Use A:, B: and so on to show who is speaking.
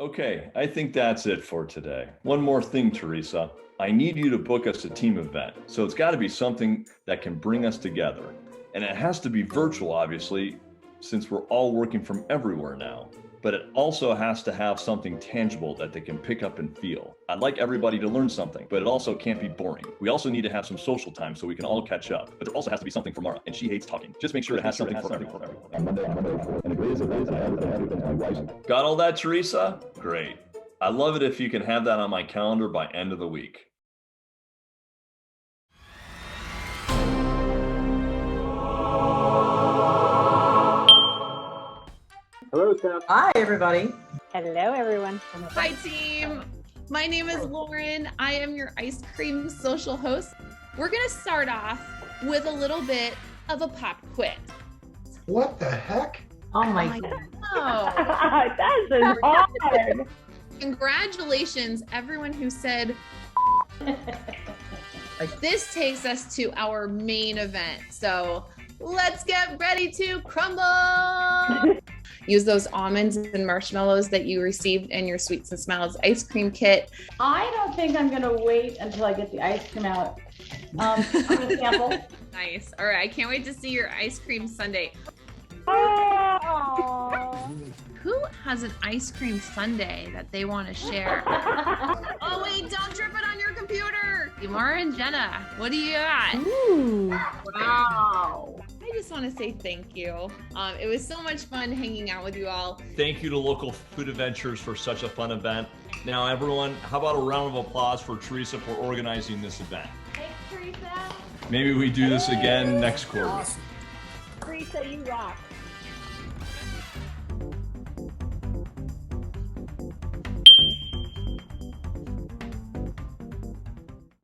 A: Okay, I think that's it for today. One more thing, Teresa. I need you to book us a team event. So it's got to be something that can bring us together. And it has to be virtual, obviously, since we're all working from everywhere now. But it also has to have something tangible that they can pick up and feel. I'd like everybody to learn something, but it also can't be boring. We also need to have some social time so we can all catch up. But there also has to be something for Mara, and she hates talking. Just make sure it has something for everyone. Got all that, Teresa? Great. I love it if you can have that on my calendar by end of the week.
B: Hello, Steph.
C: Hi, everybody.
D: Hello, everyone.
E: Hi, team. My name is Lauren. I am your ice cream social host. We're going to start off with a little bit of a pop quiz.
B: What the heck?
C: Oh my God.
E: Oh,
D: That's hard.
E: congratulations, everyone who said. This takes us to our main event. So let's get ready to crumble. Use those almonds and marshmallows that you received in your Sweets and Smiles ice cream kit.
D: I don't think I'm going to wait until I get the ice cream out. I'm going to sample.
E: Nice. All right. I can't wait to see your ice cream sundae.
D: Oh.
E: Who has an ice cream sundae that they want to share? Oh, wait, don't drip it on your computer. Mara and Jenna, what do you got?
D: Ooh. Wow.
E: I just want to say thank you. It was so much fun hanging out with you all.
A: Thank you to Local Food Adventures for such a fun event. Now, everyone, how about a round of applause for Teresa for organizing this event?
D: Thanks, Teresa.
A: Maybe we do this again next quarter.
D: Teresa, you rock.